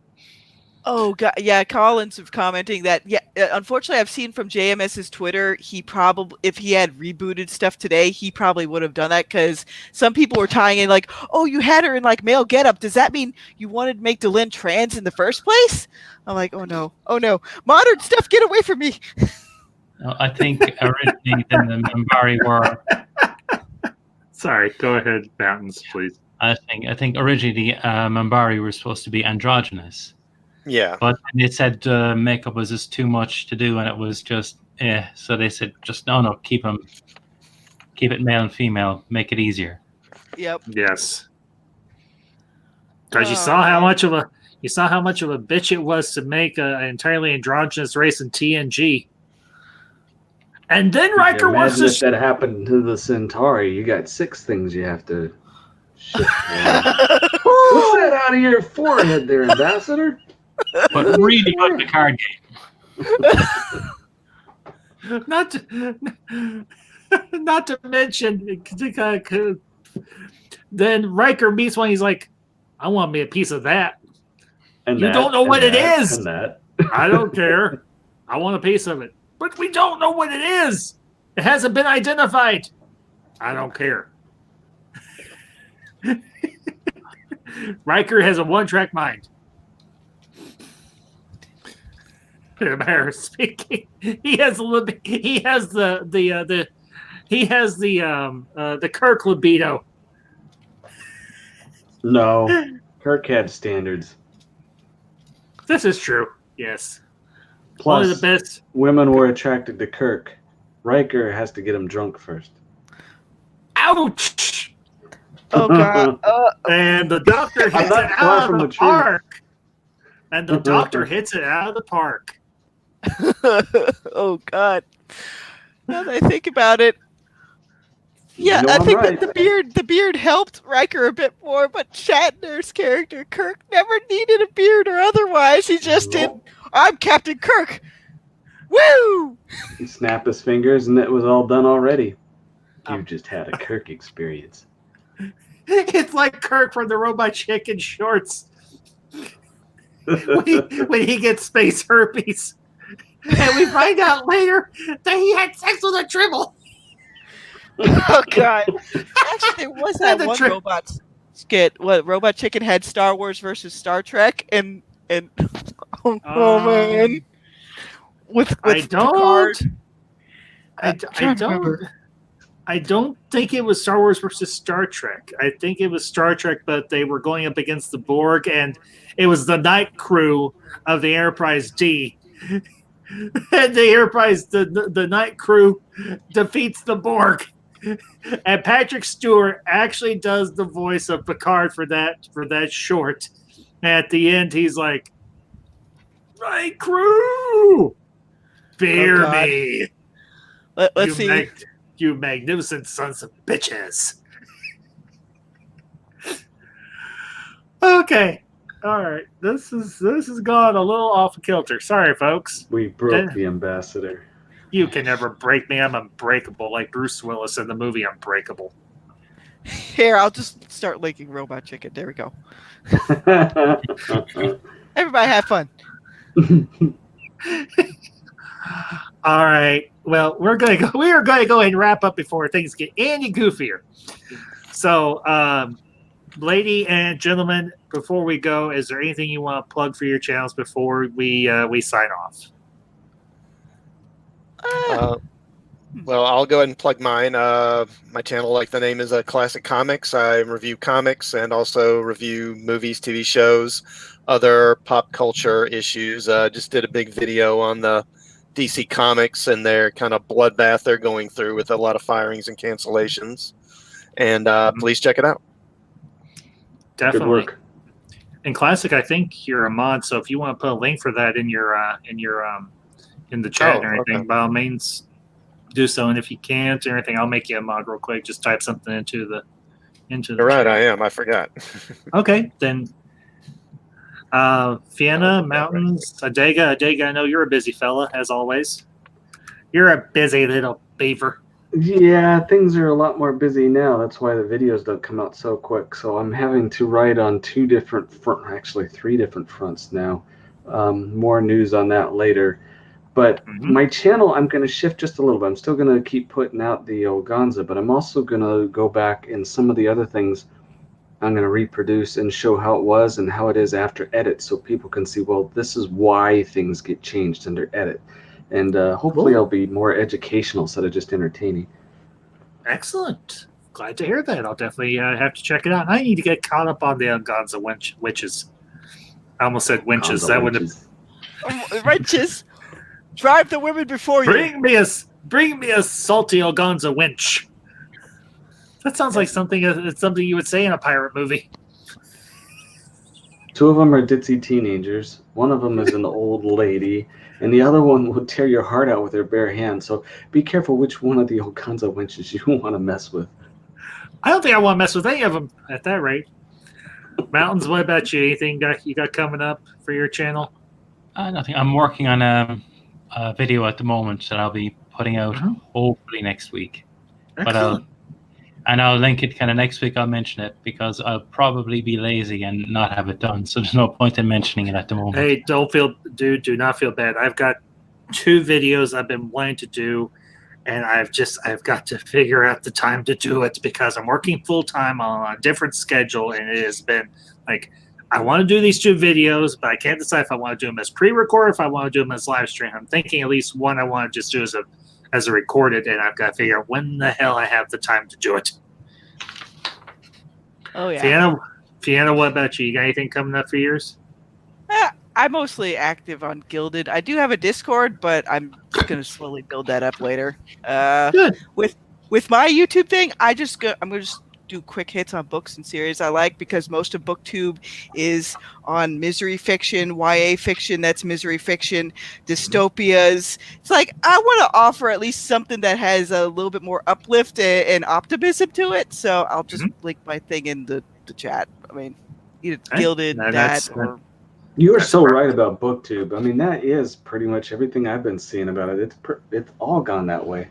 Oh god, yeah. Collins was commenting that. Yeah, unfortunately, I've seen from JMS's Twitter. He probably, if he had rebooted stuff today, he probably would have done that because some people were tying in like, "Oh, you had her in like male getup. Does that mean you wanted to make Delenn trans in the first place?" I'm like, "Oh no, oh no, modern stuff, get away from me." I think originally the Minbari were. Sorry, go ahead, Mountains, please. I think originally Minbari were supposed to be androgynous. Yeah. But it said makeup was just too much to do, and it was just so they said just no, keep it male and female, make it easier. Yep. Yes. Because you saw how much of a bitch it was to make an entirely androgynous race in TNG. And then Riker wants to. Imagine if that happened to the Centauri. You got 6 things you have to shift. What's that out of your forehead there, Ambassador? But really good the card game. Not to mention, then Riker meets one. He's like, "I want me a piece of that." And you don't know what it is. And that. I don't care. I want a piece of it, but we don't know what it is. It hasn't been identified. I don't care. Riker has a one-track mind. Matter speaking, he has the Kirk libido. No, Kirk had standards. This is true. Yes. Plus, one of the best women were attracted to Kirk. Riker has to get him drunk first. Ouch! Oh god! And the doctor hits it out of the park. And the doctor hits it out of the park. Oh god! Now that I think about it, yeah, I think that the beard helped Riker a bit more, but Shatner's character Kirk never needed a beard or otherwise. He just did. I'm Captain Kirk. Woo! He snapped his fingers, and it was all done already. You just had a Kirk experience. It's like Kirk from the Robot Chicken shorts when he gets space herpes. And we find out later that he had sex with a tribble. Oh god! Actually, there was that one robot skit. What Robot Chicken had Star Wars versus Star Trek, and oh man, with I don't think it was Star Wars versus Star Trek. I think it was Star Trek, but they were going up against the Borg, and it was the night crew of the Enterprise D. And the Enterprise, the night crew defeats the Borg. And Patrick Stewart actually does the voice of Picard for that short. And at the end, he's like, "Night crew, fear me. Let's see. You magnificent sons of bitches." Okay. All right. This has gone a little off kilter. Sorry, folks. We broke the ambassador. You can never break me. I'm unbreakable, like Bruce Willis in the movie Unbreakable. Here, I'll just start linking Robot Chicken. There we go. Everybody have fun. All right. Well, we are going to go ahead and wrap up before things get any goofier. So, lady and gentlemen, before we go, is there anything you want to plug for your channels before we sign off? Well, I'll go ahead and plug mine. My channel, like the name is, Classic Comics. I review comics and also review movies, TV shows, other pop culture issues. Just did a big video on the DC Comics and their kind of bloodbath they're going through with a lot of firings and cancellations. And please check it out. Definitely. Good work. In Classic, I think you're a mod, so if you want to put a link for that in the chat and everything, by all means, do so. And if you can't or anything, I'll make you a mod real quick. Just type something into the You're right, I am. I forgot. Okay, then Fiona, Mountains, Adega, I know you're a busy fella, as always. You're a busy little beaver. Yeah, things are a lot more busy now. That's why the videos don't come out so quick. So I'm having to write on 3 different fronts now. more news on that later. But my channel, I'm going to shift just a little bit. I'm still going to keep putting out the Oganza, but I'm also going to go back and some of the other things I'm going to reproduce and show how it was and how it is after edit, so people can see, well, this is why things get changed under edit. And hopefully I'll be more educational instead of just entertaining. Excellent. Glad to hear that. I'll definitely have to check it out. I need to get caught up on the Oganza witches. I almost said winches. That would have Wrenches. Drive the women before you. Bring me a salty Oganza winch. That sounds like something you would say in a pirate movie. 2 of them are ditzy teenagers. 1 of them is an old lady, and the other one will tear your heart out with her bare hands. So be careful which one of the Oganza winches you want to mess with. I don't think I want to mess with any of them at that rate. Mountains, what about you? Anything you got coming up for your channel? Nothing. I'm working on a video at the moment that I'll be putting out hopefully next week. Excellent. But I'll link it kind of next week. I'll mention it because I'll probably be lazy and not have it done. So there's no point in mentioning it at the moment. Hey, do not feel bad. I've got 2 videos I've been wanting to do, and I've got to figure out the time to do it because I'm working full time on a different schedule, and it has been like I want to do these 2 videos, but I can't decide if I want to do them as pre-record or if I want to do them as live stream. I'm thinking at least one I want to just do as a recorded, and I've got to figure out when the hell I have the time to do it. Oh yeah. Fiona, what about you? You got anything coming up for yours? I'm mostly active on Gilded. I do have a Discord, but I'm just going to slowly build that up later. Good. With my YouTube thing, I'm going to just do quick hits on books and series I like, because most of BookTube is on misery fiction, YA fiction, that's misery fiction, dystopias. It's like I want to offer at least something that has a little bit more uplift and optimism to it. So I'll just link my thing in the chat. I mean, either Gilded, or... You are so right about BookTube. I mean, that is pretty much everything I've been seeing about it. It's all gone that way.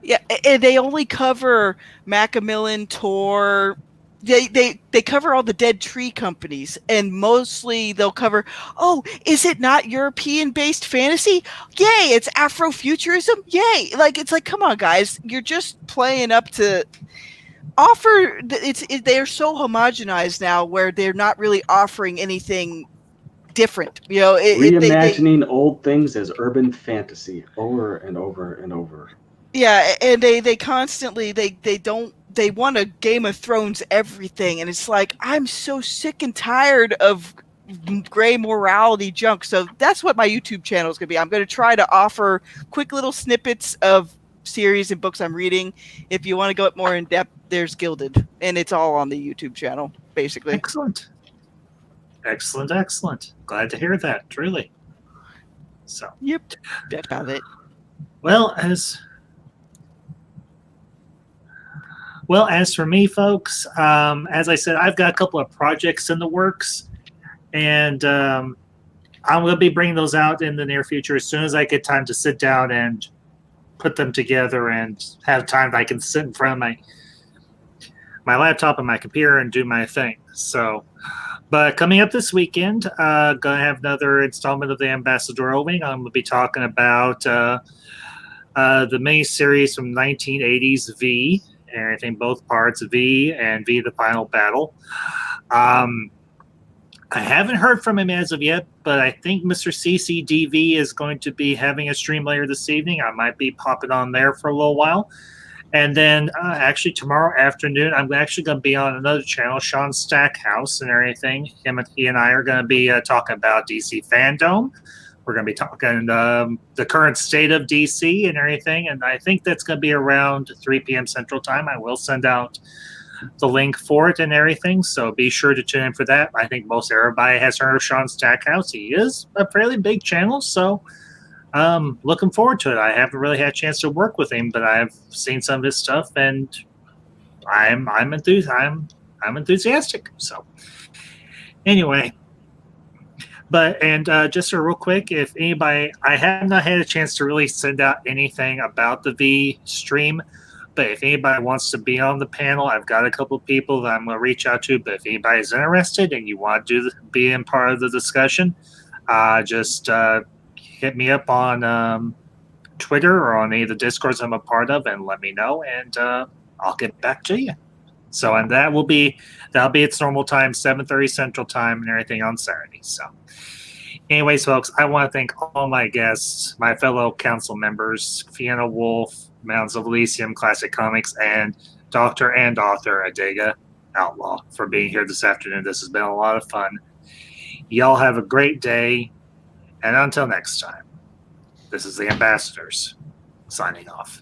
Yeah, and they only cover Macmillan, Tor. They cover all the dead tree companies, and mostly they'll cover, oh, is it not European-based fantasy? Yay, it's Afrofuturism? Yay. It's like, come on, guys. You're just playing up to offer. They're so homogenized now where they're not really offering anything different. Reimagining old things as urban fantasy over and over and over. Yeah, and they constantly they want a Game of Thrones everything, and it's like, I'm so sick and tired of gray morality junk. So that's what my YouTube channel is going to be. I'm going to try to offer quick little snippets of series and books I'm reading. If you want to go more in depth, there's Gilded, and it's all on the YouTube channel, basically. Excellent. Glad to hear that, truly. So. Yep, that's about it. Well, as for me, folks, as I said, I've got a couple of projects in the works, and I'm going to be bringing those out in the near future as soon as I get time to sit down and put them together and have time that I can sit in front of my laptop and my computer and do my thing. So, but coming up this weekend, going to have another installment of the Ambassador Opening. I'm going to be talking about the miniseries from 1980s V. And I think both parts, V and V the Final Battle. I haven't heard from him as of yet, but I think Mr. CCDV is going to be having a stream later this evening. I might be popping on there for a little while. And then actually tomorrow afternoon, I'm actually going to be on another channel, Sean Stackhouse and everything. He and I are going to be talking about DC Fandom. We're going to be talking the current state of DC and everything, and I think that's going to be around 3 p.m. Central Time. I will send out the link for it and everything, so be sure to tune in for that. I think most everybody has heard of Sean Stackhouse. He is a fairly big channel, so looking forward to it. I haven't really had a chance to work with him, but I've seen some of his stuff, and I'm enthusiastic. So anyway. But, just real quick, if anybody, I have not had a chance to really send out anything about the V stream, but if anybody wants to be on the panel, I've got a couple of people that I'm going to reach out to, but if anybody's interested and you want to be in part of the discussion, just hit me up on Twitter or on any of the Discords I'm a part of, and let me know, and I'll get back to you. So, and that'll be its normal time, 7:30 Central Time, and everything on Saturday. So, anyways, folks, I want to thank all my guests, my fellow council members, Fiona Wolf, Mountains of Elysium, Classic Comics, and Doctor and author Adega Outlaw for being here this afternoon. This has been a lot of fun. Y'all have a great day, and until next time, this is the Ambassadors signing off.